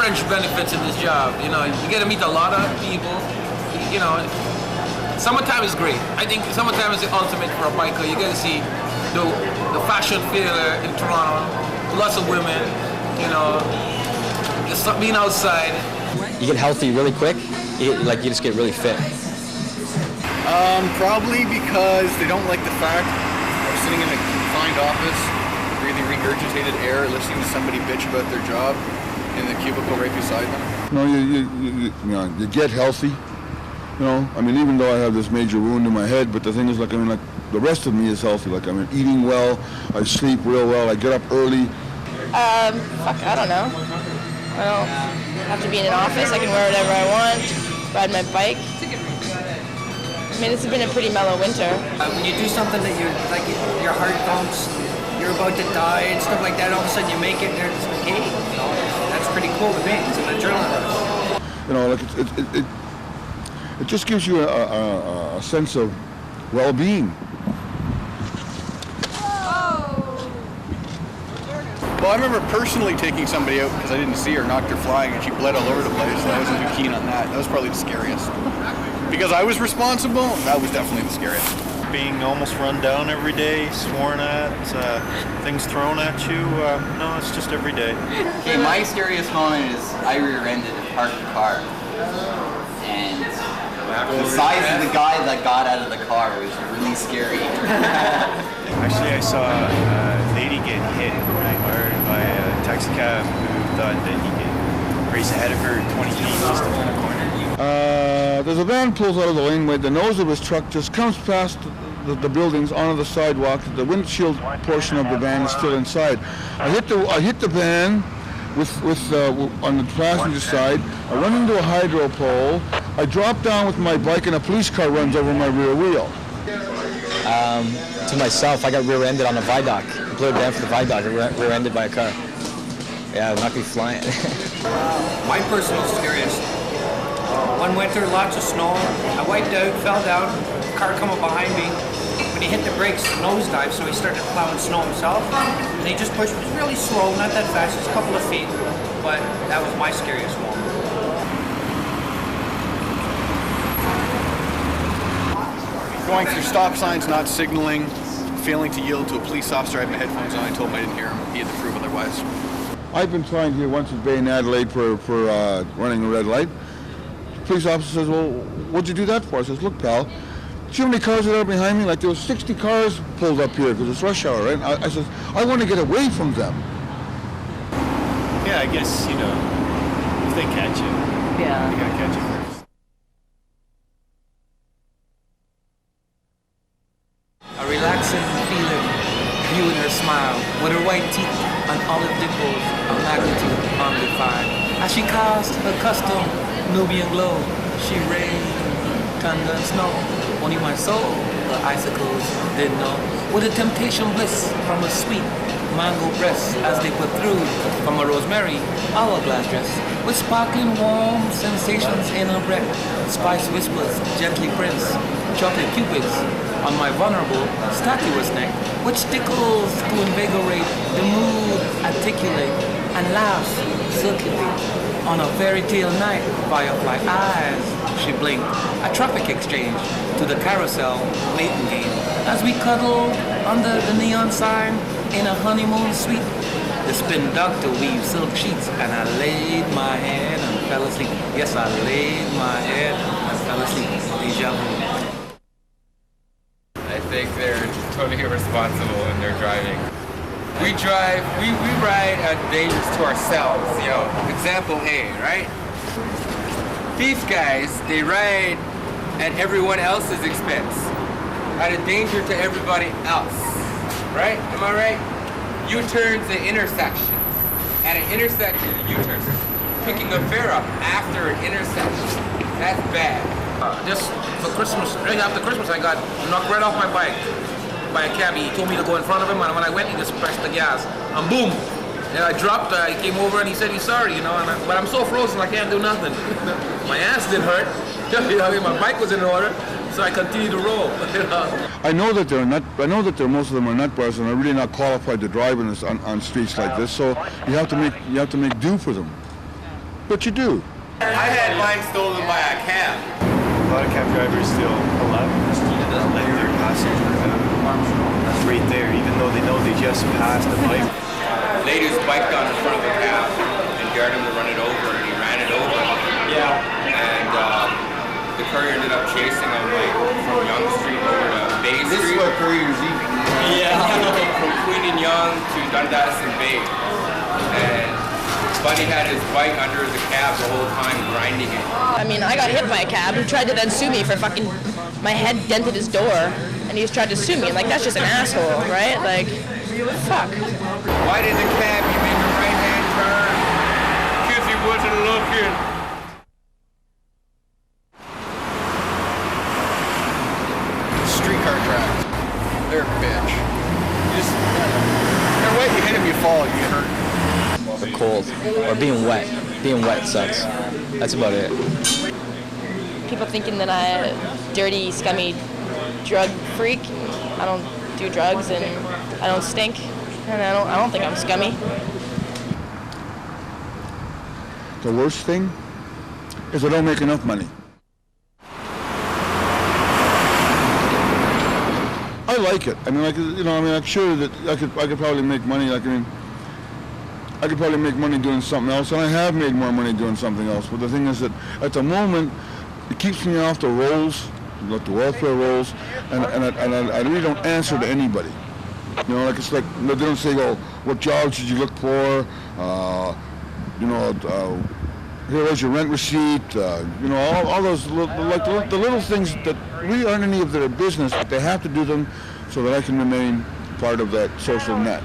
fringe benefits in this job. You know, you get to meet a lot of people. You know, summertime is great. I think summertime is the ultimate for a biker. You get to see the fashion fair in Toronto. Lots of women. You know, just being outside. You get healthy really quick. You just get really fit. Probably because they don't like the fact of sitting in a confined office, breathing regurgitated air, listening to somebody bitch about their job in the cubicle right beside them. No, you get healthy. You know, I mean, even though I have this major wound in my head, but the thing is, like the rest of me is healthy. Like, I mean, eating well, I sleep real well, I get up early. I don't know. I don't have to be in an office. I can wear whatever I want, ride my bike. I mean, this has been a pretty mellow winter. When you do something that your heart thumps, you're about to die and stuff like that, all of a sudden you make it and it's like, hey, you know, that's pretty cool to me. It's an adrenaline rush. You know, like it just gives you a sense of well-being. Well, I remember personally taking somebody out because I didn't see her, knocked her flying, and she bled all over the place, so I wasn't too keen on that. That was probably the scariest. Because I was responsible, that was definitely the scariest. Being almost run down every day, sworn at, things thrown at you, no, it's just every day. Okay, my scariest moment is I rear-ended a parked car. And the size of the guy that got out of the car was really scary. Actually, I saw a lady get hit by a taxi cab who thought that he could race ahead of her 20 feet just in front of the corner. There's a van pulls out of the laneway. The nose of his truck just comes past the buildings onto the sidewalk. The windshield portion of the van is still inside. I hit the van on the passenger side. I run into a hydro pole. I drop down with my bike, and a police car runs over my rear wheel. To myself, I got rear-ended on a viaduct. I blew down for the viaduct, rear-ended by a car. Yeah, knocked me flying. My personal scariest. One winter, lots of snow. I wiped out, fell down, car come up behind me. When he hit the brakes, nosedive, so he started plowing snow himself. And he just pushed, it was really slow, not that fast, just a couple of feet. But that was my scariest moment. Going through stop signs, not signaling, failing to yield to a police officer. I had my headphones on. I told him I didn't hear him. He had to prove otherwise. I've been fined here once at Bay in Adelaide for running a red light. The police officer says, well, what'd you do that for? I says, look, pal, see how many cars are there behind me? Like, there was 60 cars pulled up here because it's rush hour, right? I says, I want to get away from them. Yeah, I guess, you know, if they catch you, you gotta catch you first. A relaxing feeling, viewing her smile, with her white teeth and olive dimples, a magnitude undefined. As she cast her custom Nubian glow, she rained thunder and snow. Only my soul, the icicles didn't know. With a temptation bliss from a sweet mango breast as they put through from a rosemary hourglass dress. With sparkling warm sensations in her breath, spice whispers gently prints, chocolate cupids on my vulnerable, statuous neck, which tickles to invigorate the mood, articulate, and laughs circulate. On a fairy tale night, firefly eyes, she blinked, a traffic exchange to the carousel maiden game. As we cuddled under the neon sign in a honeymoon suite, the spin doctor weaved silk sheets, and I laid my head and fell asleep. Yes, I laid my head and fell asleep. Deja vu. I think they're totally irresponsible when they're driving. We ride at dangers to ourselves, you know. Example A, right? These guys, they ride at everyone else's expense, at a danger to everybody else, right? Am I right? U-turns at intersections. At an intersection, U-turn. Picking a fare up after an intersection. That's bad. Just for Christmas, right after Christmas, I got knocked right off my bike by a cabbie. He told me to go in front of him, and when I went, he just pressed the gas, and boom! And I dropped, he came over and he said he's sorry, you know, but I'm so frozen I can't do nothing. My ass didn't hurt, you know, my bike was in order, so I continued to roll. You know? I know that most of them are nut bars and are really not qualified to drive on streets like this, so you have to make do for them. But you do. I had mine stolen by a cab. A lot of cab drivers still allow letting their passengers right there, even though they know they just passed a bike. Ladies biked on in front of a cab and dared him to run it over, and he ran it over. Yeah. And the courier ended up chasing him like from Yonge Street over to Bay Street. This is what couriers eat. Yeah. From Queen and Yonge to Dundas and Bay. And Buddy had his bike under the cab the whole time, grinding it. I mean, I got hit by a cab who tried to then sue me for fucking, my head dented his door, and he was trying to sue me. Like, that's just an asshole, right? Like, fuck. Why did the cab you make a right-hand turn? Because he wasn't looking. Streetcar tracks. They're a bitch. They're wet, you hit them, you fall, you get hurt. Or cold, or being wet. Being wet sucks. That's about it. People thinking that I'm a dirty, scummy drug freak. I don't do drugs, and I don't stink, and I don't think I'm scummy. The worst thing is I don't make enough money. I like it. I mean, like, you know, I mean, I'm sure that I could probably make money. Like, I mean, I could probably make money doing something else, and I have made more money doing something else. But the thing is that at the moment, it keeps me off the rolls, like the welfare rolls, and I really don't answer to anybody. You know, like, it's like, they don't say, oh, what jobs did you look for? You know, here was your rent receipt. You know, all those like the little things that really aren't any of their business, but they have to do them so that I can remain part of that social net.